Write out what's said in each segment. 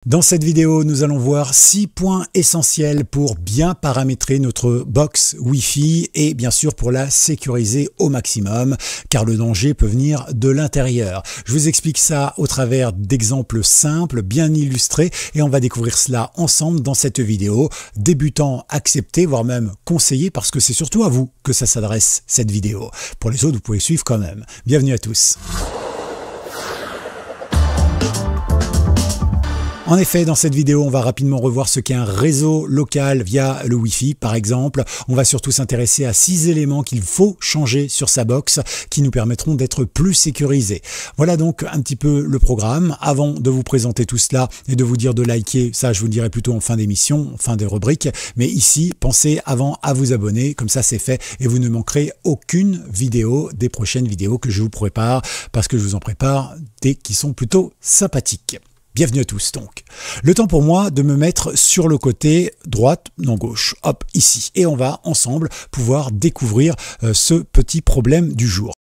Dans cette vidéo, nous allons voir 6 points essentiels pour bien paramétrer notre box Wi-Fi et bien sûr pour la sécuriser au maximum car le danger peut venir de l'intérieur. Je vous explique ça au travers d'exemples simples, bien illustrés et on va découvrir cela ensemble dans cette vidéo. Débutants acceptés, voire même conseillés parce que c'est surtout à vous que ça s'adresse cette vidéo. Pour les autres, vous pouvez suivre quand même. Bienvenue à tous. En effet, dans cette vidéo, on va rapidement revoir ce qu'est un réseau local via le Wi-Fi, par exemple. On va surtout s'intéresser à 6 éléments qu'il faut changer sur sa box qui nous permettront d'être plus sécurisés. Voilà donc un petit peu le programme. Avant de vous présenter tout cela et de vous dire de liker, ça je vous le dirai plutôt en fin d'émission, en fin de rubrique. Mais ici, pensez avant à vous abonner, comme ça c'est fait et vous ne manquerez aucune vidéo des prochaines vidéos que je vous prépare parce que je vous en prépare des qui sont plutôt sympathiques. Bienvenue à tous donc. Le temps pour moi de me mettre sur le côté droite, non gauche, hop, ici. Et on va ensemble pouvoir découvrir ce petit problème du jour.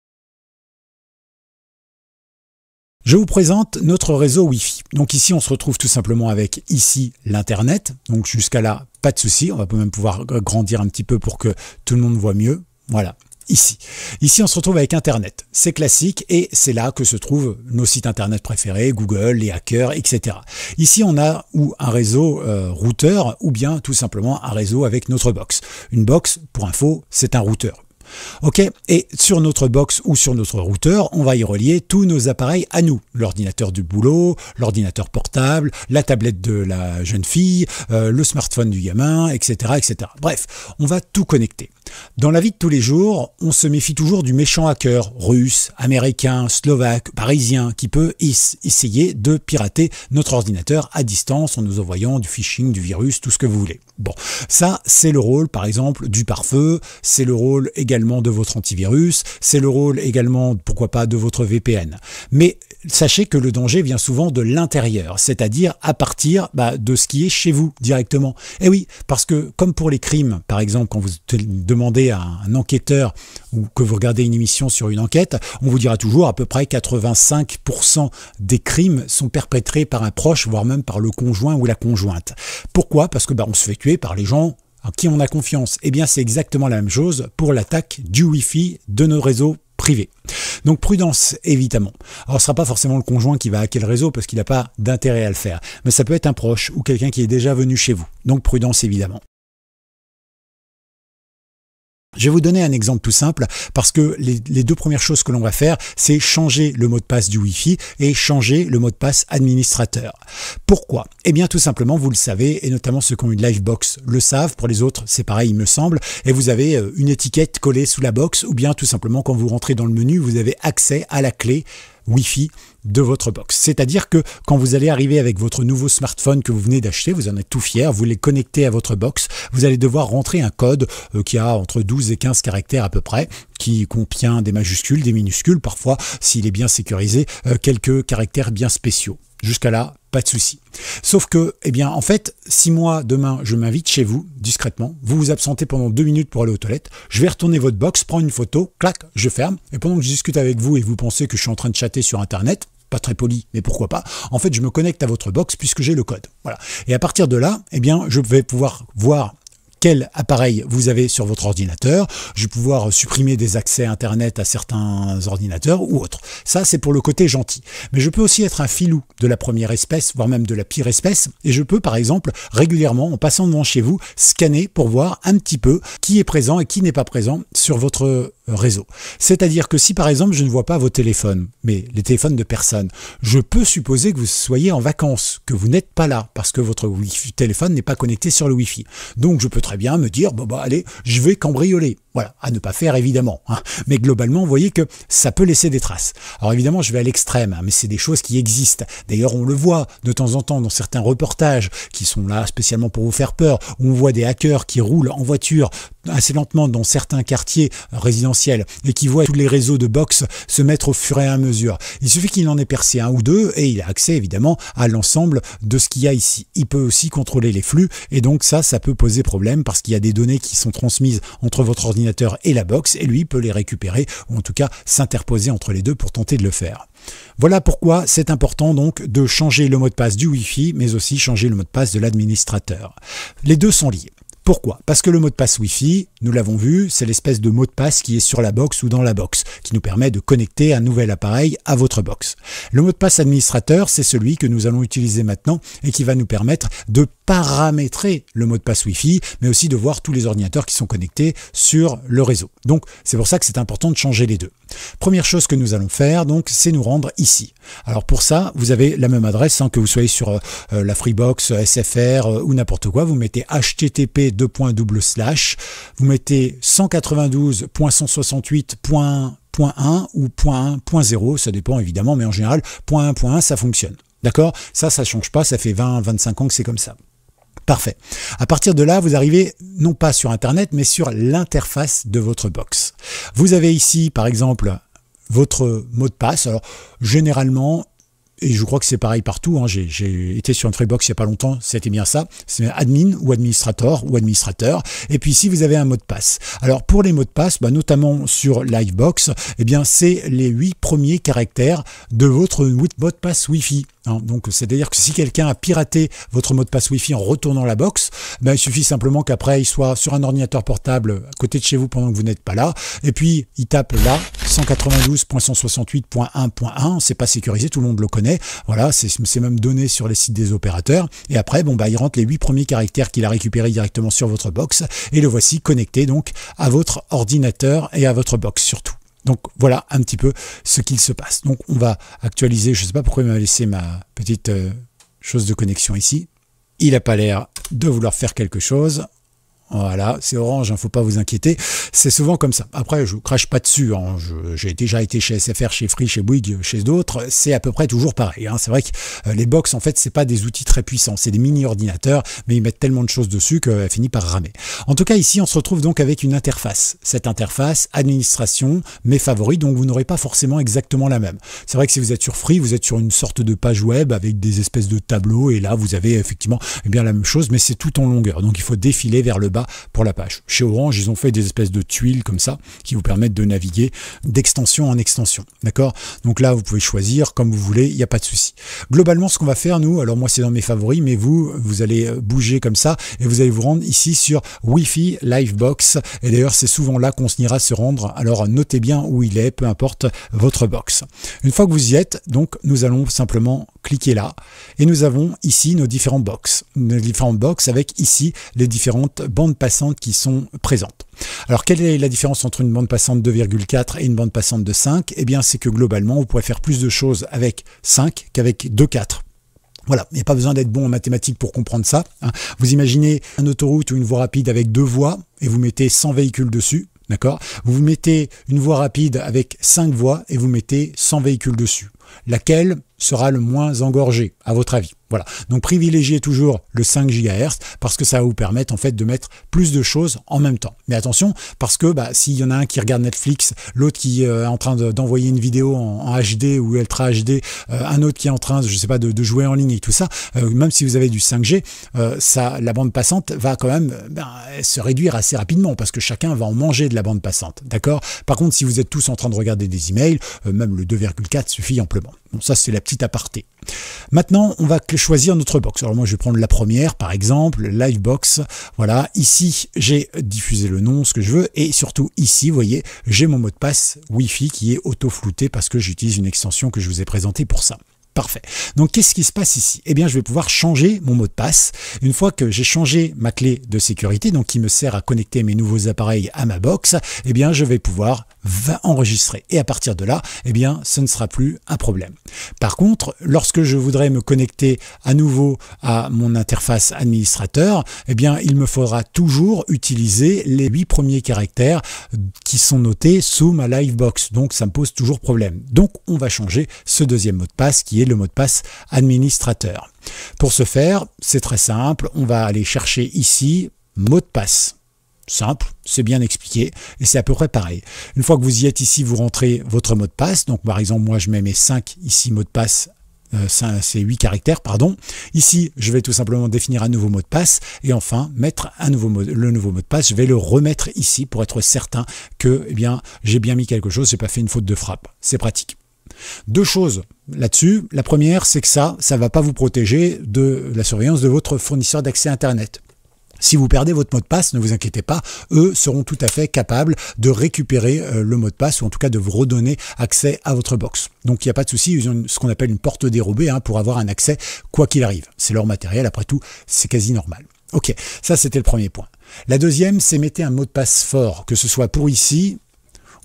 Je vous présente notre réseau Wi-Fi. Donc ici, on se retrouve tout simplement avec ici l'Internet. Donc jusqu'à là, pas de souci. On va même pouvoir grandir un petit peu pour que tout le monde voit mieux. Voilà. Ici, on se retrouve avec Internet. C'est classique et c'est là que se trouvent nos sites Internet préférés, Google, les hackers, etc. Ici, on a ou un réseau routeur ou bien tout simplement un réseau avec notre box. Une box, pour info, c'est un routeur. Ok, et sur notre box ou sur notre routeur, on va y relier tous nos appareils à nous. L'ordinateur du boulot, l'ordinateur portable, la tablette de la jeune fille, le smartphone du gamin, etc., etc. Bref, on va tout connecter. Dans la vie de tous les jours, on se méfie toujours du méchant hacker russe, américain, slovaque, parisien qui peut essayer de pirater notre ordinateur à distance en nous envoyant du phishing, du virus, tout ce que vous voulez. Bon, ça c'est le rôle par exemple du pare-feu, c'est le rôle également de votre antivirus, c'est le rôle également, pourquoi pas, de votre VPN. Mais sachez que le danger vient souvent de l'intérieur, c'est-à-dire à partir de ce qui est chez vous directement. Et oui, parce que comme pour les crimes, par exemple, quand vous demandez à un enquêteur ou que vous regardez une émission sur une enquête, on vous dira toujours à peu près 85% des crimes sont perpétrés par un proche, voire même par le conjoint ou la conjointe. Pourquoi? Parce que on se fait tuer par les gens en qui on a confiance. Eh bien, c'est exactement la même chose pour l'attaque du Wi-Fi de nos réseaux privés. Donc prudence, évidemment. Alors ce ne sera pas forcément le conjoint qui va hacker le réseau parce qu'il n'a pas d'intérêt à le faire, mais ça peut être un proche ou quelqu'un qui est déjà venu chez vous. Donc prudence, évidemment. Je vais vous donner un exemple tout simple parce que les deux premières choses que l'on va faire, c'est changer le mot de passe du Wi-Fi et changer le mot de passe administrateur. Pourquoi? Eh bien tout simplement, vous le savez, et notamment ceux qui ont une Livebox le savent, pour les autres c'est pareil il me semble, et vous avez une étiquette collée sous la box ou bien tout simplement quand vous rentrez dans le menu, vous avez accès à la clé Wi-Fi de votre box. C'est-à-dire que quand vous allez arriver avec votre nouveau smartphone que vous venez d'acheter, vous en êtes tout fier, vous les connectez à votre box, vous allez devoir rentrer un code qui a entre 12 et 15 caractères à peu près, qui contient des majuscules, des minuscules, parfois, s'il est bien sécurisé, quelques caractères bien spéciaux. Jusqu'à là, pas de souci. Sauf que, eh bien, en fait, si moi, demain, je m'invite chez vous, discrètement, vous vous absentez pendant 2 minutes pour aller aux toilettes, je vais retourner votre box, prendre une photo, clac, je ferme, et pendant que je discute avec vous et vous pensez que je suis en train de chatter sur Internet, pas très poli, mais pourquoi pas, en fait, je me connecte à votre box puisque j'ai le code. Voilà. Et à partir de là, eh bien, je vais pouvoir voir quel appareil vous avez sur votre ordinateur. Je vais pouvoir supprimer des accès Internet à certains ordinateurs ou autres. Ça, c'est pour le côté gentil. Mais je peux aussi être un filou de la première espèce, voire même de la pire espèce. Et je peux, par exemple, régulièrement, en passant devant chez vous, scanner pour voir un petit peu qui est présent et qui n'est pas présent sur votre réseau. C'est-à-dire que si, par exemple, je ne vois pas vos téléphones, mais les téléphones de personnes, je peux supposer que vous soyez en vacances, que vous n'êtes pas là, parce que votre téléphone n'est pas connecté sur le Wi-Fi. Donc, je peux très bien me dire, allez, je vais cambrioler. Voilà, à ne pas faire évidemment. Mais globalement, vous voyez que ça peut laisser des traces. Alors évidemment, je vais à l'extrême, mais c'est des choses qui existent. D'ailleurs, on le voit de temps en temps dans certains reportages qui sont là spécialement pour vous faire peur, où on voit des hackers qui roulent en voiture assez lentement dans certains quartiers résidentiels et qui voient tous les réseaux de box se mettre au fur et à mesure. Il suffit qu'il en ait percé un ou deux et il a accès évidemment à l'ensemble de ce qu'il y a ici. Il peut aussi contrôler les flux et donc ça peut poser problème parce qu'il y a des données qui sont transmises entre votre ordinateur et la box et lui peut les récupérer ou en tout cas s'interposer entre les deux pour tenter de le faire. Voilà pourquoi c'est important donc de changer le mot de passe du Wi-Fi, mais aussi changer le mot de passe de l'administrateur. Les deux sont liés. Pourquoi? Parce que le mot de passe Wi-Fi, nous l'avons vu, c'est l'espèce de mot de passe qui est sur la box ou dans la box, qui nous permet de connecter un nouvel appareil à votre box. Le mot de passe administrateur, c'est celui que nous allons utiliser maintenant et qui va nous permettre de paramétrer le mot de passe Wi-Fi, mais aussi de voir tous les ordinateurs qui sont connectés sur le réseau. Donc, c'est pour ça que c'est important de changer les deux. Première chose que nous allons faire, donc, c'est nous rendre ici. Alors pour ça, vous avez la même adresse, que vous soyez sur la Freebox, SFR ou n'importe quoi. Vous mettez http vous mettez 192.168.1 ou .1.0, ça dépend évidemment, mais en général, .1.1, ça fonctionne. D'accord? Ça change pas, ça fait 20-25 ans que c'est comme ça. Parfait. À partir de là, vous arrivez non pas sur Internet, mais sur l'interface de votre box. Vous avez ici, par exemple, votre mot de passe. Alors, généralement, et je crois que c'est pareil partout, j'ai été sur une Freebox il n'y a pas longtemps, c'était bien ça, c'est admin ou administrateur. Et puis ici, vous avez un mot de passe. Alors pour les mots de passe, notamment sur Livebox, eh bien c'est les 8 premiers caractères de votre mot de passe Wi-Fi. Donc c'est-à-dire que si quelqu'un a piraté votre mot de passe Wi-Fi en retournant la box, il suffit simplement qu'après il soit sur un ordinateur portable à côté de chez vous pendant que vous n'êtes pas là, et puis il tape là 192.168.1.1, c'est pas sécurisé, tout le monde le connaît, voilà, c'est même donné sur les sites des opérateurs, et après il rentre les 8 premiers caractères qu'il a récupérés directement sur votre box, et le voici connecté donc à votre ordinateur et à votre box surtout. Donc voilà un petit peu ce qu'il se passe. Donc on va actualiser, je ne sais pas pourquoi il m'a laissé ma petite chose de connexion ici. Il n'a pas l'air de vouloir faire quelque chose. Voilà, c'est Orange, faut pas vous inquiéter. C'est souvent comme ça. Après, je crache pas dessus. J'ai déjà été chez SFR, chez Free, chez Bouygues, chez d'autres. C'est à peu près toujours pareil. C'est vrai que les box, en fait, c'est pas des outils très puissants. C'est des mini-ordinateurs, mais ils mettent tellement de choses dessus qu'elle finit par ramer. En tout cas, ici, on se retrouve donc avec une interface. Cette interface, administration, mes favoris, donc vous n'aurez pas forcément exactement la même. C'est vrai que si vous êtes sur Free, vous êtes sur une sorte de page web avec des espèces de tableaux, et là, vous avez effectivement la même chose, mais c'est tout en longueur. Donc, il faut défiler vers le bas pour la page. Chez Orange, ils ont fait des espèces de tuiles comme ça qui vous permettent de naviguer d'extension en extension. D'accord? Donc là, vous pouvez choisir comme vous voulez, il n'y a pas de souci. Globalement, ce qu'on va faire, nous, alors moi c'est dans mes favoris, mais vous allez bouger comme ça et vous allez vous rendre ici sur Wi-Fi Livebox. Et d'ailleurs, c'est souvent là qu'on ira se rendre. Alors notez bien où il est, peu importe votre box. Une fois que vous y êtes, donc nous allons simplement cliquer là et nous avons ici nos différentes box avec ici les différentes bandes passantes qui sont présentes. Alors quelle est la différence entre une bande passante 2,4 et une bande passante de 5? Eh bien c'est que globalement vous pourrez faire plus de choses avec 5 qu'avec 2,4. Voilà, il n'y a pas besoin d'être bon en mathématiques pour comprendre ça. Vous imaginez une autoroute ou une voie rapide avec 2 voies et vous mettez 100 véhicules dessus. D'accord? Vous mettez une voie rapide avec 5 voies et vous mettez 100 véhicules dessus. Laquelle sera le moins engorgé, à votre avis? Voilà. Donc privilégiez toujours le 5 GHz parce que ça va vous permettre en fait de mettre plus de choses en même temps. Mais attention, parce que s'il y en a un qui regarde Netflix, l'autre qui est en train d'envoyer une vidéo en HD ou Ultra HD, un autre qui est en train, je sais pas, de jouer en ligne et tout ça, même si vous avez du 5G, la bande passante va quand même se réduire assez rapidement parce que chacun va en manger de la bande passante. D'accord? Par contre, si vous êtes tous en train de regarder des emails, même le 2,4 suffit amplement. Bon, ça c'est la petite aparté. Maintenant, on va choisir notre box. Alors moi, je vais prendre la première, par exemple, Livebox. Voilà, ici, j'ai diffusé le nom, ce que je veux, et surtout ici, vous voyez, j'ai mon mot de passe Wi-Fi qui est auto-flouté parce que j'utilise une extension que je vous ai présentée pour ça. Parfait. Donc, qu'est-ce qui se passe ici? Eh bien, je vais pouvoir changer mon mot de passe. Une fois que j'ai changé ma clé de sécurité, donc qui me sert à connecter mes nouveaux appareils à ma box, eh bien, je vais pouvoir enregistrer. Et à partir de là, eh bien, ce ne sera plus un problème. Par contre, lorsque je voudrais me connecter à nouveau à mon interface administrateur, eh bien, il me faudra toujours utiliser les 8 premiers caractères qui sont notés sous ma Livebox. Donc, ça me pose toujours problème. Donc, on va changer ce deuxième mot de passe qui est le mot de passe administrateur. Pour ce faire, c'est très simple. On va aller chercher ici mot de passe. Simple, c'est bien expliqué et c'est à peu près pareil. Une fois que vous y êtes ici, vous rentrez votre mot de passe. Donc par exemple, moi je mets mes 5 ici mots de passe, c'est 8 caractères, pardon. Ici, je vais tout simplement définir un nouveau mot de passe et enfin mettre le nouveau mot de passe. Je vais le remettre ici pour être certain que j'ai bien mis quelque chose, j'ai pas fait une faute de frappe. C'est pratique. Deux choses là-dessus. La première, c'est que ça va pas vous protéger de la surveillance de votre fournisseur d'accès Internet. Si vous perdez votre mot de passe, ne vous inquiétez pas, eux seront tout à fait capables de récupérer le mot de passe ou en tout cas de vous redonner accès à votre box. Donc il n'y a pas de souci, ils ont ce qu'on appelle une porte dérobée pour avoir un accès quoi qu'il arrive. C'est leur matériel, après tout, c'est quasi normal. Ok, ça c'était le premier point. La deuxième, c'est mettez un mot de passe fort, que ce soit pour ici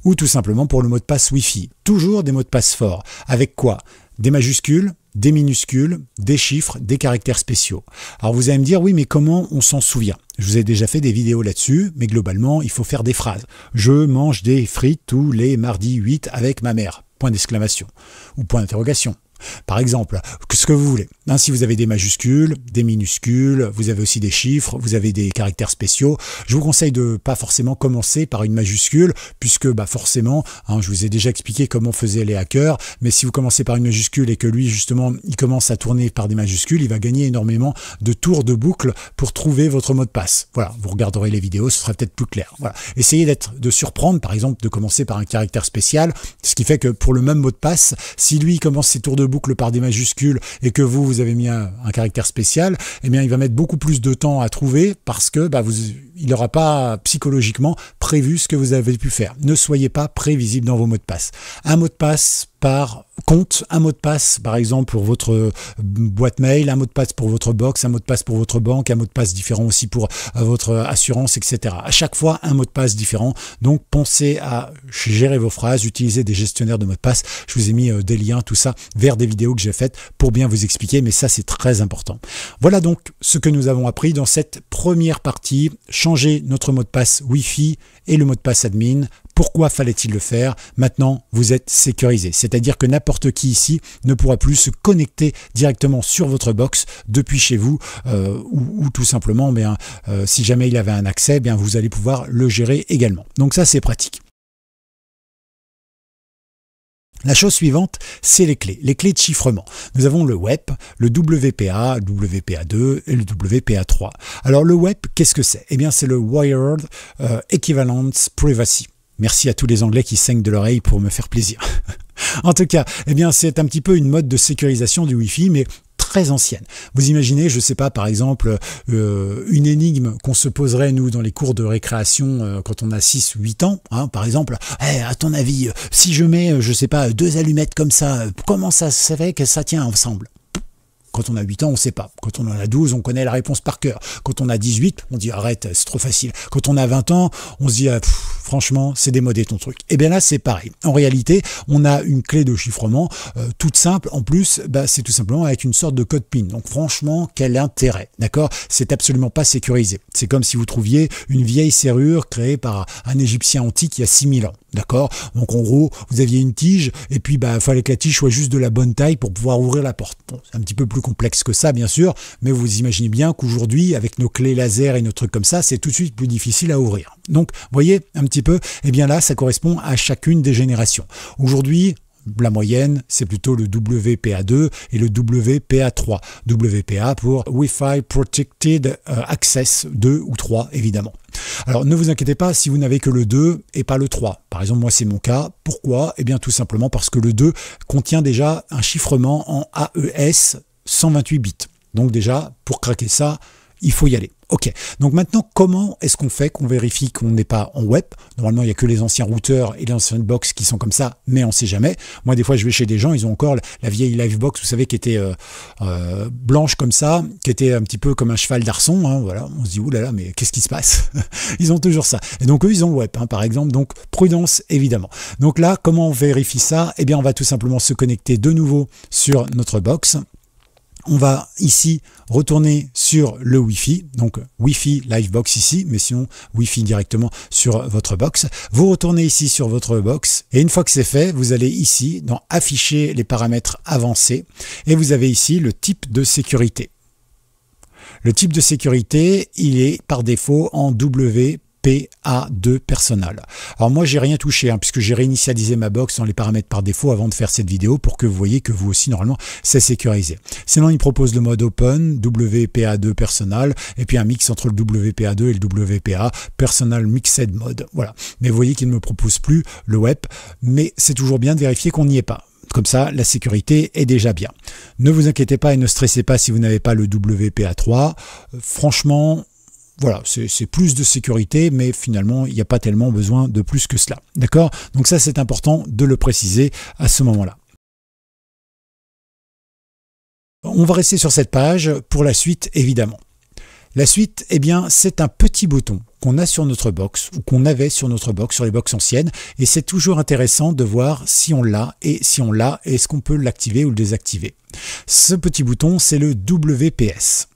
ou tout simplement pour le mot de passe Wi-Fi. Toujours des mots de passe forts. Avec quoi? Des majuscules, des minuscules, des chiffres, des caractères spéciaux. Alors vous allez me dire, oui, mais comment on s'en souvient? Je vous ai déjà fait des vidéos là-dessus, mais globalement, il faut faire des phrases. Je mange des frites tous les mardis 8 avec ma mère. Point d'exclamation. Ou point d'interrogation. Par exemple, ce que vous voulez. Si vous avez des majuscules, des minuscules, vous avez aussi des chiffres, vous avez des caractères spéciaux. Je vous conseille de pas forcément commencer par une majuscule, puisque forcément, je vous ai déjà expliqué comment faisaient les hackers, mais si vous commencez par une majuscule et que lui, justement, il commence à tourner par des majuscules, il va gagner énormément de tours de boucle pour trouver votre mot de passe. Voilà, vous regarderez les vidéos, ce sera peut-être plus clair. Voilà. Essayez de surprendre, par exemple, de commencer par un caractère spécial, ce qui fait que pour le même mot de passe, si lui commence ses tours de boucle par des majuscules et que vous avez mis un caractère spécial, eh bien il va mettre beaucoup plus de temps à trouver parce que il n'aura pas psychologiquement prévu ce que vous avez pu faire. Ne soyez pas prévisible dans vos mots de passe. Un mot de passe par compte, un mot de passe par exemple pour votre boîte mail, un mot de passe pour votre box, un mot de passe pour votre banque, un mot de passe différent aussi pour votre assurance, etc. À chaque fois, un mot de passe différent. Donc pensez à gérer vos phrases, utilisez des gestionnaires de mots de passe. Je vous ai mis des liens, tout ça, vers des vidéos que j'ai faites pour bien vous expliquer, mais ça c'est très important. Voilà donc ce que nous avons appris dans cette première partie. Changer notre mot de passe Wi-Fi et le mot de passe admin. Pourquoi fallait-il le faire? Maintenant, vous êtes sécurisé. C'est-à-dire que n'importe qui ici ne pourra plus se connecter directement sur votre box depuis chez vous ou tout simplement, si jamais il avait un accès, vous allez pouvoir le gérer également. Donc ça, c'est pratique. La chose suivante, c'est les clés de chiffrement. Nous avons le WEP, le WPA, le WPA2 et le WPA3. Alors le WEP, qu'est-ce que c'est? Eh bien, c'est le Wired Equivalence Privacy. Merci à tous les Anglais qui saignent de l'oreille pour me faire plaisir. En tout cas, eh bien, c'est un petit peu une mode de sécurisation du Wi-Fi, mais très ancienne. Vous imaginez, je sais pas, par exemple, une énigme qu'on se poserait, nous, dans les cours de récréation quand on a 6 ou 8 ans, par exemple, à ton avis, si je mets, je sais pas, 2 allumettes comme ça, comment ça se fait que ça tient ensemble? Quand on a 8 ans, on ne sait pas. Quand on en a 12, on connaît la réponse par cœur. Quand on a 18, on dit arrête, c'est trop facile. Quand on a 20 ans, on se dit franchement, c'est démodé ton truc. Et bien là, c'est pareil. En réalité, on a une clé de chiffrement toute simple. En plus, c'est tout simplement avec une sorte de code PIN. Donc franchement, quel intérêt, d'accord? C'est absolument pas sécurisé. C'est comme si vous trouviez une vieille serrure créée par un Égyptien antique il y a 6000 ans. D'accord? Donc en gros, vous aviez une tige et puis fallait que la tige soit juste de la bonne taille pour pouvoir ouvrir la porte. Bon, c'est un petit peu plus complexe que ça, bien sûr, mais vous imaginez bien qu'aujourd'hui, avec nos clés laser et nos trucs comme ça, c'est tout de suite plus difficile à ouvrir. Donc, vous voyez un petit peu, eh bien là, ça correspond à chacune des générations. Aujourd'hui, la moyenne, c'est plutôt le WPA2 et le WPA3. WPA pour Wi-Fi Protected Access 2 ou 3, évidemment. Alors, ne vous inquiétez pas si vous n'avez que le 2 et pas le 3. Par exemple, moi, c'est mon cas. Pourquoi? Eh bien, tout simplement parce que le 2 contient déjà un chiffrement en AES 128 bits. Donc déjà, pour craquer ça, il faut y aller. Ok, donc maintenant, comment est-ce qu'on fait qu'on vérifie qu'on n'est pas en web? Normalement, il n'y a que les anciens routeurs et les anciennes box qui sont comme ça, mais on ne sait jamais. Moi, des fois, je vais chez des gens, ils ont encore la vieille Livebox, vous savez, qui était blanche comme ça, qui était un petit peu comme un cheval d'arçon. Voilà, on se dit, oulala, mais qu'est-ce qui se passe? Ils ont toujours ça. Et donc, eux, ils ont le web, par exemple. Donc, prudence, évidemment. Donc là, comment on vérifie ça? Eh bien, on va tout simplement se connecter de nouveau sur notre box. On va ici retourner sur le Wi-Fi, donc Wi-Fi Livebox ici, mais sinon Wi-Fi directement sur votre box. Vous retournez ici sur votre box et une fois que c'est fait, vous allez ici dans Afficher les paramètres avancés et vous avez ici le type de sécurité. Le type de sécurité, il est par défaut en WPA2 Personal. Alors moi j'ai rien touché puisque j'ai réinitialisé ma box dans les paramètres par défaut avant de faire cette vidéo pour que vous voyez que vous aussi normalement c'est sécurisé. Sinon il propose le mode Open, WPA2 Personal et puis un mix entre le WPA2 et le WPA Personal Mixed Mode. Voilà. Mais vous voyez qu'il ne me propose plus le web, mais c'est toujours bien de vérifier qu'on n'y est pas. Comme ça, la sécurité est déjà bien. Ne vous inquiétez pas et ne stressez pas si vous n'avez pas le WPA3. Franchement, voilà, c'est plus de sécurité, mais finalement, il n'y a pas tellement besoin de plus que cela. D'accord? Donc ça, c'est important de le préciser à ce moment-là. On va rester sur cette page pour la suite, évidemment. La suite, eh bien, c'est un petit bouton qu'on a sur notre box ou qu'on avait sur notre box, sur les box anciennes. Et c'est toujours intéressant de voir si on l'a et si on l'a, est-ce qu'on peut l'activer ou le désactiver. Ce petit bouton, c'est le WPS.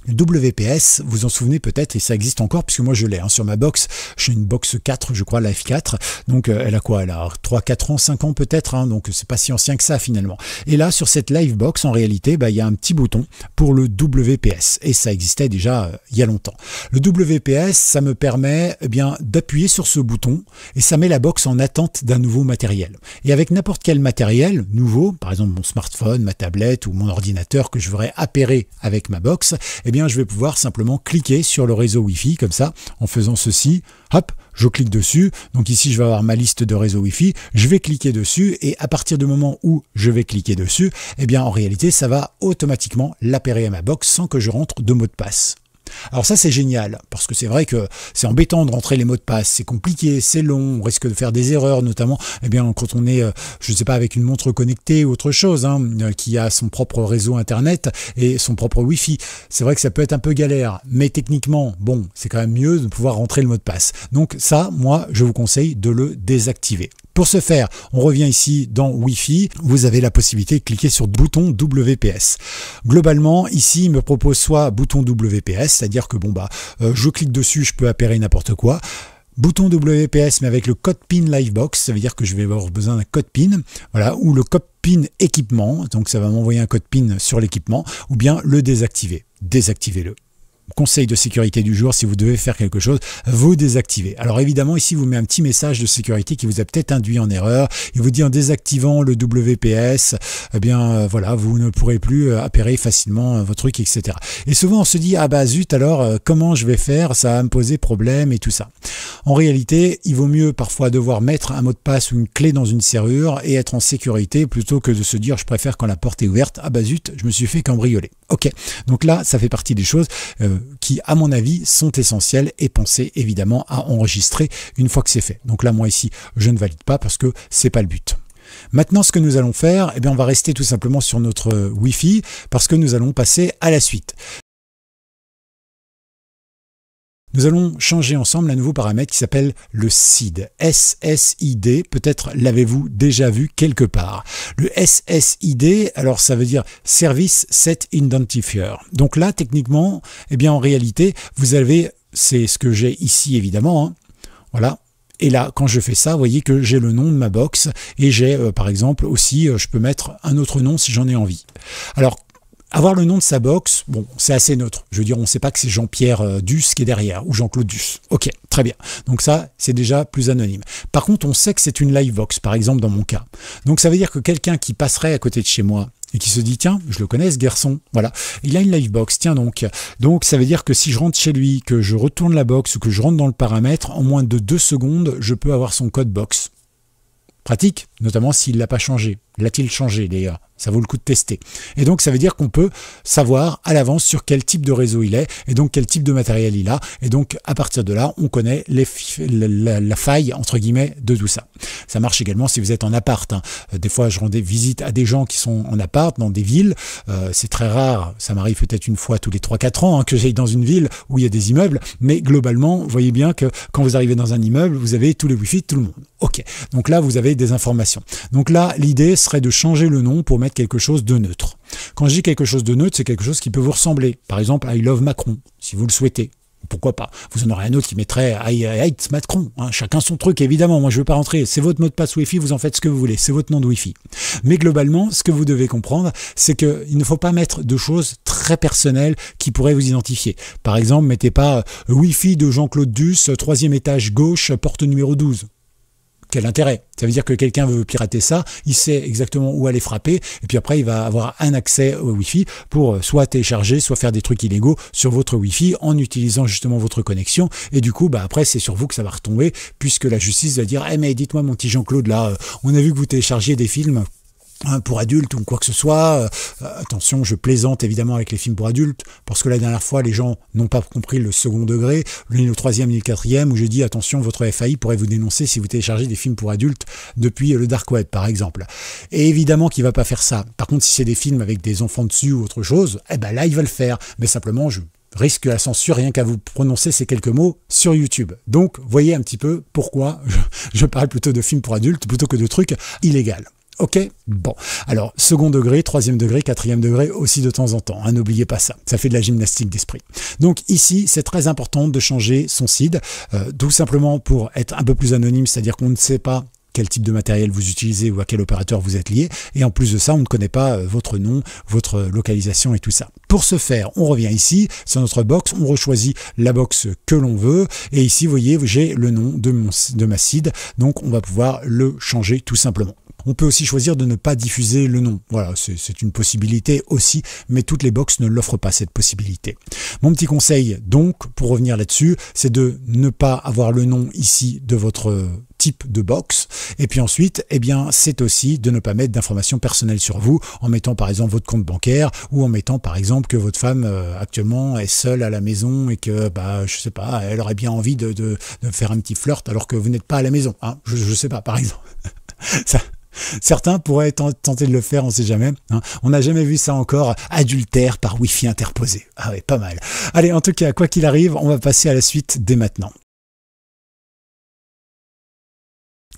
Le WPS, vous en souvenez peut-être, et ça existe encore, puisque moi je l'ai sur ma box. J'ai une box 4, je crois, Life 4. Donc elle a quoi? Elle a 3, 4 ans, 5 ans peut-être, donc c'est pas si ancien que ça finalement. Et là, sur cette Live Box, en réalité, il y a un petit bouton pour le WPS. Et ça existait déjà il y a longtemps. Le WPS, ça me permet d'appuyer sur ce bouton et ça met la box en attente d'un nouveau matériel. Et avec n'importe quel matériel nouveau, par exemple mon smartphone, ma tablette ou mon ordinateur que je voudrais appairer avec ma box, je vais pouvoir simplement cliquer sur le réseau Wi-Fi, comme ça, en faisant ceci, hop, je clique dessus. Donc ici, je vais avoir ma liste de réseaux Wi-Fi, je vais cliquer dessus, et à partir du moment où je vais cliquer dessus, en réalité, ça va automatiquement l'appairer à ma box sans que je rentre de mot de passe. Alors ça c'est génial, parce que c'est vrai que c'est embêtant de rentrer les mots de passe, c'est compliqué, c'est long, on risque de faire des erreurs, notamment quand on est, je ne sais pas, avec une montre connectée ou autre chose, qui a son propre réseau internet et son propre Wi-Fi. C'est vrai que ça peut être un peu galère, mais techniquement, bon, c'est quand même mieux de pouvoir rentrer le mot de passe. Donc ça, moi, je vous conseille de le désactiver. Pour ce faire, on revient ici dans Wi-Fi, vous avez la possibilité de cliquer sur le bouton WPS. Globalement, ici, il me propose soit bouton WPS, c'est-à-dire que je clique dessus, je peux appairer n'importe quoi. Bouton WPS, mais avec le code PIN Livebox, ça veut dire que je vais avoir besoin d'un code PIN, voilà, ou le code PIN équipement, donc ça va m'envoyer un code PIN sur l'équipement, ou bien le désactiver. Désactivez-le. Conseil de sécurité du jour, si vous devez faire quelque chose, vous désactivez. Alors évidemment, ici, vous met un petit message de sécurité qui vous a peut-être induit en erreur. Il vous dit en désactivant le WPS, voilà, vous ne pourrez plus appairer facilement votre truc, etc. Et souvent, on se dit, ah bah zut, alors comment je vais faire? Ça va me poser problème et tout ça. En réalité, il vaut mieux parfois devoir mettre un mot de passe ou une clé dans une serrure et être en sécurité plutôt que de se dire, je préfère quand la porte est ouverte, ah bah zut, je me suis fait cambrioler. Ok, donc là, ça fait partie des choses qui, à mon avis, sont essentielles et pensées évidemment à enregistrer une fois que c'est fait. Donc là, moi ici, je ne valide pas parce que c'est pas le but. Maintenant, ce que nous allons faire, on va rester tout simplement sur notre Wi-Fi parce que nous allons passer à la suite. Nous allons changer ensemble un nouveau paramètre qui s'appelle le SID. SSID, peut-être l'avez-vous déjà vu quelque part. Le SSID, alors ça veut dire Service Set Identifier. Donc là, techniquement, en réalité, vous avez, c'est ce que j'ai ici évidemment, voilà. Et là, quand je fais ça, vous voyez que j'ai le nom de ma box et j'ai, par exemple, aussi, je peux mettre un autre nom si j'en ai envie. Alors, avoir le nom de sa box, bon, c'est assez neutre. Je veux dire, on ne sait pas que c'est Jean-Pierre Duss qui est derrière, ou Jean-Claude Duss. Ok, très bien. Donc ça, c'est déjà plus anonyme. Par contre, on sait que c'est une live box, par exemple, dans mon cas. Donc ça veut dire que quelqu'un qui passerait à côté de chez moi et qui se dit, tiens, je le connais ce garçon, voilà, il a une live box, tiens donc. Donc ça veut dire que si je rentre chez lui, que je retourne la box ou que je rentre dans le paramètre, en moins de 2 secondes, je peux avoir son code box. Pratique, notamment s'il ne l'a pas changé. L'a-t-il changé d'ailleurs? Ça vaut le coup de tester. Et donc ça veut dire qu'on peut savoir à l'avance sur quel type de réseau il est et donc quel type de matériel il a. Et donc à partir de là, on connaît la faille entre guillemets de tout ça. Ça marche également si vous êtes en appart. Des fois, je rends des visites à des gens qui sont en appart dans des villes. C'est très rare. Ça m'arrive peut-être une fois tous les 3-4 ans que j'aille dans une ville où il y a des immeubles. Mais globalement, vous voyez bien que quand vous arrivez dans un immeuble, vous avez tous les Wi-Fi de tout le monde. Ok. Donc là, vous avez des informations. Donc là, l'idée serait de changer le nom pour mettre quelque chose de neutre. Quand je dis quelque chose de neutre, c'est quelque chose qui peut vous ressembler. Par exemple, I love Macron, si vous le souhaitez. Pourquoi pas? Vous en aurez un autre qui mettrait I hate Macron. Chacun son truc, évidemment. Moi, je ne veux pas rentrer. C'est votre mot de passe Wi-Fi, vous en faites ce que vous voulez. C'est votre nom de Wi-Fi. Mais globalement, ce que vous devez comprendre, c'est qu'il ne faut pas mettre de choses très personnelles qui pourraient vous identifier. Par exemple, mettez pas Wi-Fi de Jean-Claude Duss, 3e étage gauche, porte numéro 12. Quel intérêt? Ça veut dire que quelqu'un veut pirater ça, il sait exactement où aller frapper, et puis après il va avoir un accès au Wi-Fi pour soit télécharger, soit faire des trucs illégaux sur votre Wi-Fi en utilisant justement votre connexion, et du coup après c'est sur vous que ça va retomber, puisque la justice va dire « Eh mais dites-moi mon petit Jean-Claude là, on a vu que vous téléchargiez des films, pour adultes ou quoi que ce soit. Attention, je plaisante évidemment avec les films pour adultes, parce que la dernière fois, les gens n'ont pas compris le second degré, ni le troisième ni le quatrième, où j'ai dit attention, votre FAI pourrait vous dénoncer si vous téléchargez des films pour adultes depuis le dark web, par exemple. Et évidemment qu'il va pas faire ça. Par contre, si c'est des films avec des enfants dessus ou autre chose, eh ben là, il va le faire. Mais simplement, je risque la censure rien qu'à vous prononcer ces quelques mots sur YouTube. Donc, voyez un petit peu pourquoi je parle plutôt de films pour adultes plutôt que de trucs illégaux. Ok, bon. Alors, second degré, troisième degré, quatrième degré aussi de temps en temps. Hein, n'oubliez pas ça. Ça fait de la gymnastique d'esprit. Donc ici, c'est très important de changer son seed, tout simplement pour être un peu plus anonyme, c'est-à-dire qu'on ne sait pas quel type de matériel vous utilisez ou à quel opérateur vous êtes lié. Et en plus de ça, on ne connaît pas votre nom, votre localisation et tout ça. Pour ce faire, on revient ici sur notre box, on rechoisit la box que l'on veut. Et ici, vous voyez, j'ai le nom de ma seed. Donc, on va pouvoir le changer tout simplement. On peut aussi choisir de ne pas diffuser le nom. Voilà, c'est une possibilité aussi, mais toutes les box ne l'offrent pas cette possibilité. Mon petit conseil, donc, pour revenir là-dessus, c'est de ne pas avoir le nom ici de votre type de box. Et puis ensuite, eh bien, c'est aussi de ne pas mettre d'informations personnelles sur vous, en mettant par exemple votre compte bancaire, ou en mettant par exemple que votre femme actuellement est seule à la maison et que, bah, je sais pas, elle aurait bien envie de faire un petit flirt alors que vous n'êtes pas à la maison. Hein, je sais pas, par exemple. Ça. Certains pourraient tenter de le faire, on ne sait jamais. Hein. On n'a jamais vu ça encore. Adultère par Wi-Fi interposé. Ah ouais, pas mal. Allez, en tout cas, quoi qu'il arrive, on va passer à la suite dès maintenant.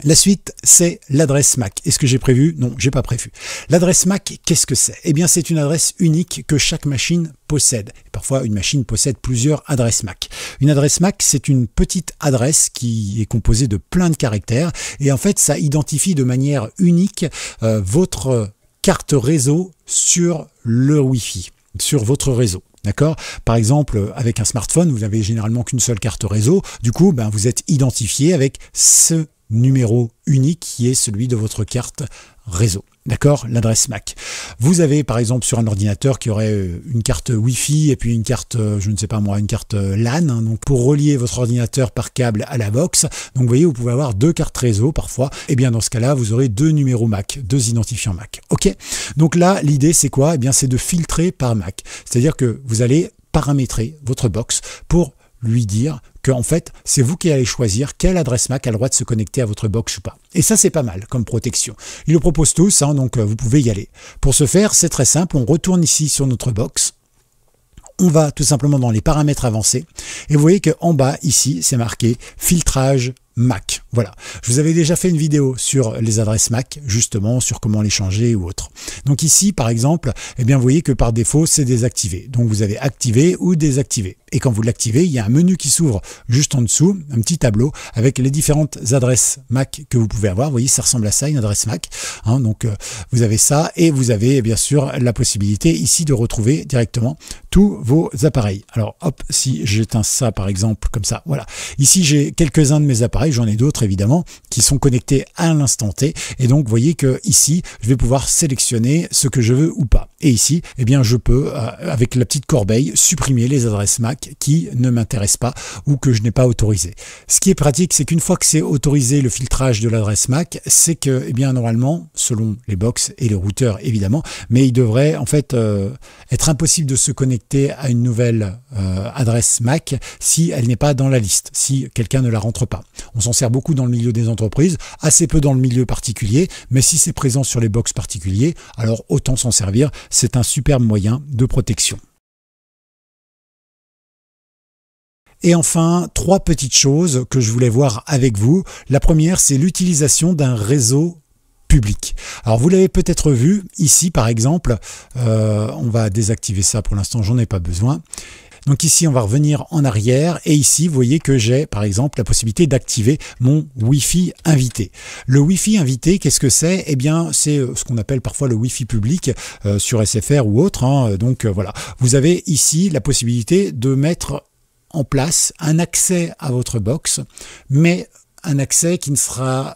La suite, c'est l'adresse MAC. Est-ce que j'ai prévu? Non, j'ai pas prévu. L'adresse MAC, qu'est-ce que c'est? Eh bien, c'est une adresse unique que chaque machine possède. Et parfois, une machine possède plusieurs adresses MAC. Une adresse MAC, c'est une petite adresse qui est composée de plein de caractères. Et en fait, ça identifie de manière unique votre carte réseau sur le Wi-Fi, sur votre réseau. D'accord? Par exemple, avec un smartphone, vous n'avez généralement qu'une seule carte réseau. Du coup, ben, vous êtes identifié avec ce numéro unique qui est celui de votre carte réseau. D'accord? L'adresse MAC. Vous avez par exemple sur un ordinateur qui aurait une carte Wi-Fi et puis une carte, je ne sais pas moi, une carte LAN, hein, donc pour relier votre ordinateur par câble à la box. Donc vous voyez, vous pouvez avoir deux cartes réseau parfois. Et bien dans ce cas-là, vous aurez deux numéros MAC, deux identifiants MAC. Ok? Donc là, l'idée c'est quoi? Eh bien c'est de filtrer par MAC. C'est-à-dire que vous allez paramétrer votre box pour lui dire que en fait, c'est vous qui allez choisir quelle adresse MAC a le droit de se connecter à votre box ou pas. Et ça, c'est pas mal comme protection. Ils le proposent tous, hein, donc vous pouvez y aller. Pour ce faire, c'est très simple. On retourne ici sur notre box. On va tout simplement dans les paramètres avancés. Et vous voyez qu'en bas, ici, c'est marqué filtrage MAC. Voilà. Je vous avais déjà fait une vidéo sur les adresses MAC, justement, sur comment les changer ou autre. Donc ici, par exemple, eh bien, vous voyez que par défaut, c'est désactivé. Donc vous avez activé ou désactivé. Et quand vous l'activez, il y a un menu qui s'ouvre juste en dessous, un petit tableau avec les différentes adresses MAC que vous pouvez avoir. Vous voyez, ça ressemble à ça, une adresse MAC. Hein, donc vous avez ça et vous avez bien sûr la possibilité ici de retrouver directement tous vos appareils. Alors hop, si j'éteins ça par exemple comme ça, voilà. Ici, j'ai quelques-uns de mes appareils, j'en ai d'autres évidemment, qui sont connectés à l'instant T. Et donc, vous voyez que ici, je vais pouvoir sélectionner ce que je veux ou pas. Et ici, eh bien, je peux, avec la petite corbeille, supprimer les adresses MAC qui ne m'intéressent pas ou que je n'ai pas autorisé. Ce qui est pratique, c'est qu'une fois que c'est autorisé le filtrage de l'adresse MAC, c'est que, eh bien, normalement, selon les box et les routeurs évidemment, mais il devrait en fait être impossible de se connecter à une nouvelle adresse MAC si elle n'est pas dans la liste, si quelqu'un ne la rentre pas. On s'en sert beaucoup dans le milieu des entreprises, assez peu dans le milieu particulier, mais si c'est présent sur les box particuliers, alors autant s'en servir, c'est un superbe moyen de protection. Et enfin, trois petites choses que je voulais voir avec vous. La première, c'est l'utilisation d'un réseau public. Alors vous l'avez peut-être vu, ici par exemple, on va désactiver ça pour l'instant, j'en ai pas besoin. Donc ici, on va revenir en arrière et ici, vous voyez que j'ai par exemple la possibilité d'activer mon Wi-Fi invité. Le Wi-Fi invité, qu'est-ce que c'est? Eh bien, c'est ce qu'on appelle parfois le Wi-Fi public sur SFR ou autre. Hein. Donc voilà, vous avez ici la possibilité de mettre en place un accès à votre box, mais un accès qui ne sera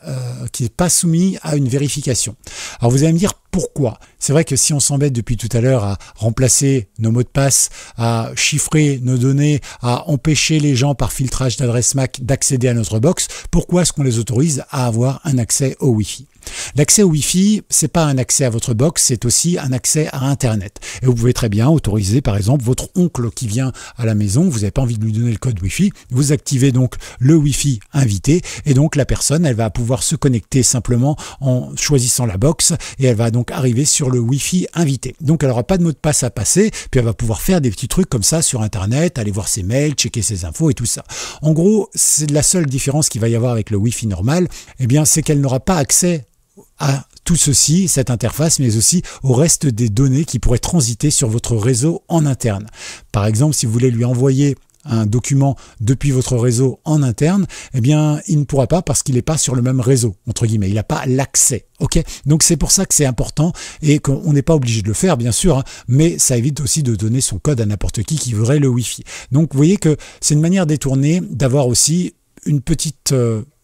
qui n'est pas soumis à une vérification. Alors vous allez me dire pourquoi? C'est vrai que si on s'embête depuis tout à l'heure à remplacer nos mots de passe, à chiffrer nos données, à empêcher les gens par filtrage d'adresse MAC d'accéder à notre box, pourquoi est-ce qu'on les autorise à avoir un accès au Wi-Fi? L'accès au Wi-Fi, c'est pas un accès à votre box, c'est aussi un accès à Internet. Et vous pouvez très bien autoriser, par exemple, votre oncle qui vient à la maison, vous n'avez pas envie de lui donner le code Wi-Fi, vous activez donc le Wi-Fi invité, et donc la personne, elle va pouvoir se connecter simplement en choisissant la box, et elle va donc arriver sur le Wi-Fi invité. Donc elle n'aura pas de mot de passe à passer, puis elle va pouvoir faire des petits trucs comme ça sur Internet, aller voir ses mails, checker ses infos et tout ça. En gros, c'est la seule différence qu'il va y avoir avec le Wi-Fi normal, eh bien, c'est qu'elle n'aura pas accès à tout ceci, cette interface, mais aussi au reste des données qui pourraient transiter sur votre réseau en interne. Par exemple, si vous voulez lui envoyer un document depuis votre réseau en interne, eh bien, il ne pourra pas parce qu'il n'est pas sur le même réseau, entre guillemets. Il n'a pas l'accès. Ok, donc c'est pour ça que c'est important et qu'on n'est pas obligé de le faire, bien sûr, hein, mais ça évite aussi de donner son code à n'importe qui voudrait le Wi-Fi. Donc, vous voyez que c'est une manière détournée d'avoir aussi une petite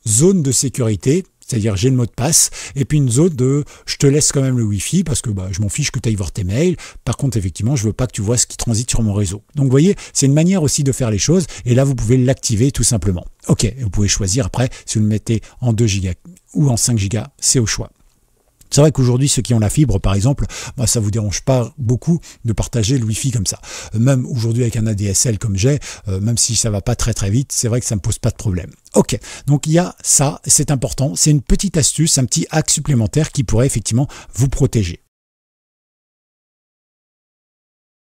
zone de sécurité. C'est-à-dire j'ai le mot de passe et puis une zone de je te laisse quand même le Wi-Fi parce que je m'en fiche que tu ailles voir tes mails. Par contre, effectivement, je veux pas que tu vois ce qui transite sur mon réseau. Donc vous voyez, c'est une manière aussi de faire les choses et là vous pouvez l'activer tout simplement. Ok, vous pouvez choisir après si vous le mettez en 2 Go ou en 5 Go, c'est au choix. C'est vrai qu'aujourd'hui, ceux qui ont la fibre, par exemple, ça vous dérange pas beaucoup de partager le Wi-Fi comme ça. Même aujourd'hui avec un ADSL comme j'ai, même si ça va pas très très vite, c'est vrai que ça me pose pas de problème. Ok, donc il y a ça, c'est important, c'est une petite astuce, un petit hack supplémentaire qui pourrait effectivement vous protéger.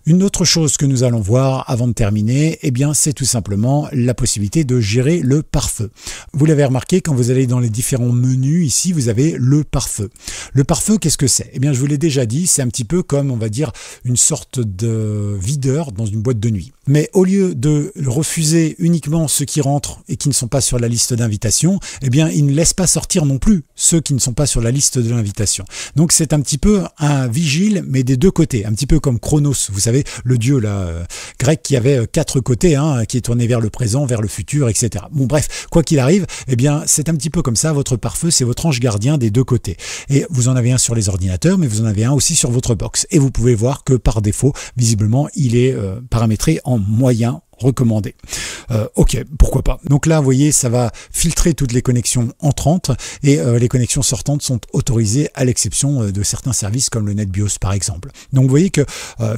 Une autre chose que nous allons voir avant de terminer, eh bien, c'est tout simplement la possibilité de gérer le pare-feu. Vous l'avez remarqué, quand vous allez dans les différents menus, ici, vous avez le pare-feu. Le pare-feu, qu'est-ce que c'est? Eh bien, je vous l'ai déjà dit, c'est un petit peu comme, on va dire, une sorte de videur dans une boîte de nuit. Mais au lieu de refuser uniquement ceux qui rentrent et qui ne sont pas sur la liste d'invitation, eh bien, il ne laisse pas sortir non plus ceux qui ne sont pas sur la liste de l'invitation. Donc, c'est un petit peu un vigile, mais des deux côtés, un petit peu comme Chronos, vous savez, le dieu grec qui avait 4 côtés, hein, qui est tourné vers le présent, vers le futur, etc. Bon bref, quoi qu'il arrive, eh bien c'est un petit peu comme ça, votre pare-feu, c'est votre ange gardien des deux côtés. Et vous en avez un sur les ordinateurs, mais vous en avez un aussi sur votre box. Et vous pouvez voir que par défaut, visiblement, il est paramétré en moyen recommandé. Ok, pourquoi pas. Donc là, vous voyez, ça va filtrer toutes les connexions entrantes et les connexions sortantes sont autorisées à l'exception de certains services comme le NetBIOS par exemple. Donc vous voyez que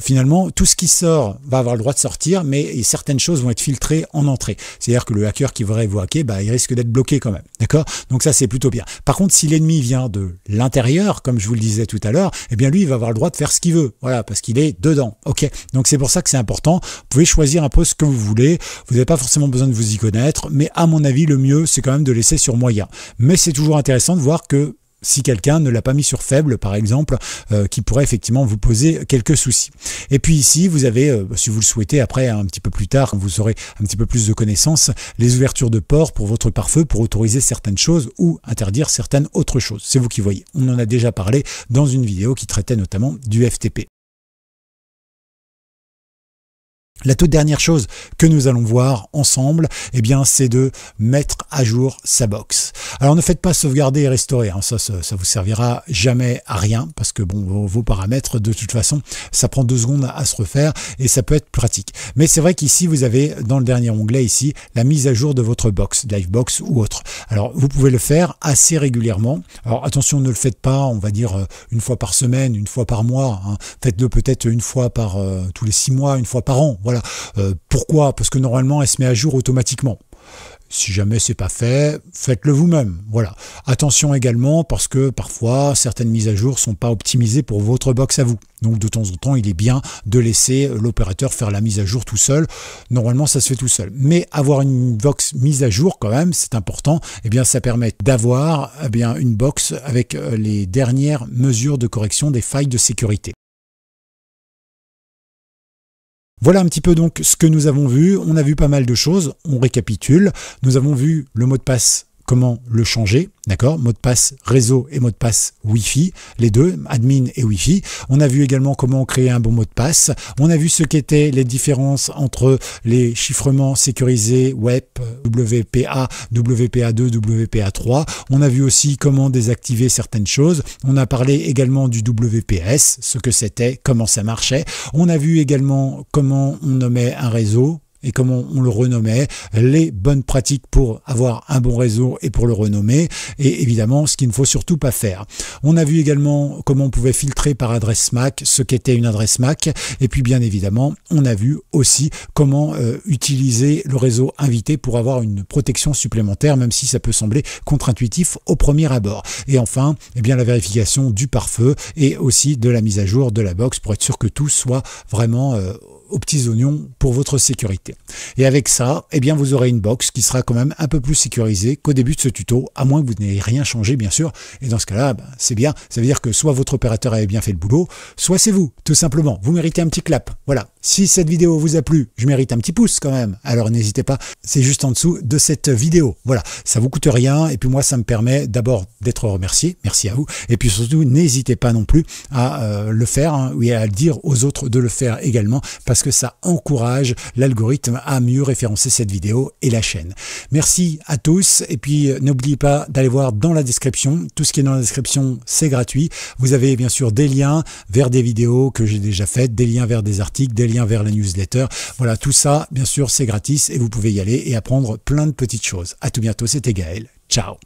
finalement, tout ce qui sort va avoir le droit de sortir, mais certaines choses vont être filtrées en entrée. C'est-à-dire que le hacker qui voudrait vous hacker, il risque d'être bloqué quand même. D'accord? Donc ça, c'est plutôt bien. Par contre, si l'ennemi vient de l'intérieur, comme je vous le disais tout à l'heure, eh bien lui, il va avoir le droit de faire ce qu'il veut. Voilà, parce qu'il est dedans. Ok? Donc c'est pour ça que c'est important. Vous pouvez choisir un peu ce que vous voulez, vous n'avez pas forcément besoin de vous y connaître, mais à mon avis, le mieux, c'est quand même de laisser sur moyen. Mais c'est toujours intéressant de voir que si quelqu'un ne l'a pas mis sur faible, par exemple, qui pourrait effectivement vous poser quelques soucis. Et puis ici, vous avez, si vous le souhaitez, après, un petit peu plus tard, quand vous aurez un petit peu plus de connaissances, les ouvertures de port pour votre pare-feu, pour autoriser certaines choses ou interdire certaines autres choses. C'est vous qui voyez. On en a déjà parlé dans une vidéo qui traitait notamment du FTP. La toute dernière chose que nous allons voir ensemble, eh bien, c'est de mettre à jour sa box. Alors, ne faites pas sauvegarder et restaurer, hein. Ça vous servira jamais à rien parce que bon, vos paramètres, de toute façon, ça prend 2 secondes à se refaire et ça peut être pratique. Mais c'est vrai qu'ici, vous avez dans le dernier onglet ici la mise à jour de votre box, Livebox ou autre. Alors, vous pouvez le faire assez régulièrement. Alors, attention, ne le faites pas, on va dire une fois par semaine, une fois par mois. Hein. Faites-le peut-être une fois par tous les 6 mois, une fois par an. Voilà. Pourquoi? Parce que normalement, elle se met à jour automatiquement. Si jamais c'est pas fait, faites-le vous-même. Voilà. Attention également parce que parfois certaines mises à jour sont pas optimisées pour votre box à vous. Donc de temps en temps, il est bien de laisser l'opérateur faire la mise à jour tout seul. Normalement, ça se fait tout seul. Mais avoir une box mise à jour quand même, c'est important. Eh bien, ça permet d'avoir une box avec les dernières mesures de correction des failles de sécurité. Voilà un petit peu donc ce que nous avons vu. On a vu pas mal de choses. On récapitule. Nous avons vu le mot de passe, comment le changer. D'accord, mot de passe réseau et mot de passe Wi-Fi, les deux, admin et Wi-Fi. On a vu également comment créer un bon mot de passe. On a vu ce qu'étaient les différences entre les chiffrements sécurisés web, WPA, WPA2, WPA3. On a vu aussi comment désactiver certaines choses. On a parlé également du WPS, ce que c'était, comment ça marchait. On a vu également comment on nommait un réseau. et comment on le renommait, les bonnes pratiques pour avoir un bon réseau et pour le renommer, et évidemment ce qu'il ne faut surtout pas faire. On a vu également comment on pouvait filtrer par adresse MAC ce qu'était une adresse MAC, et puis bien évidemment on a vu aussi comment utiliser le réseau invité pour avoir une protection supplémentaire, même si ça peut sembler contre-intuitif au premier abord. Et enfin, eh bien, la vérification du pare-feu et aussi de la mise à jour de la box pour être sûr que tout soit vraiment aux petits oignons pour votre sécurité. Et avec ça, eh bien, vous aurez une box qui sera quand même un peu plus sécurisée qu'au début de ce tuto, à moins que vous n'ayez rien changé, bien sûr. Et dans ce cas-là, ben, c'est bien. Ça veut dire que soit votre opérateur avait bien fait le boulot, soit c'est vous, tout simplement. Vous méritez un petit clap. Voilà. Si cette vidéo vous a plu, je mérite un petit pouce quand même. Alors n'hésitez pas, c'est juste en dessous de cette vidéo. Voilà. Ça vous coûte rien. Et puis moi, ça me permet d'abord d'être remercié. Merci à vous. Et puis surtout, n'hésitez pas non plus à le faire, hein, et à dire aux autres de le faire également, parce que ça encourage l'algorithme à mieux référencer cette vidéo et la chaîne. Merci à tous, et puis n'oubliez pas d'aller voir dans la description. Tout ce qui est dans la description, c'est gratuit. Vous avez bien sûr des liens vers des vidéos que j'ai déjà faites, des liens vers des articles, des liens vers la newsletter. Voilà, tout ça, bien sûr, c'est gratis et vous pouvez y aller et apprendre plein de petites choses. À tout bientôt, c'était Gaël. Ciao.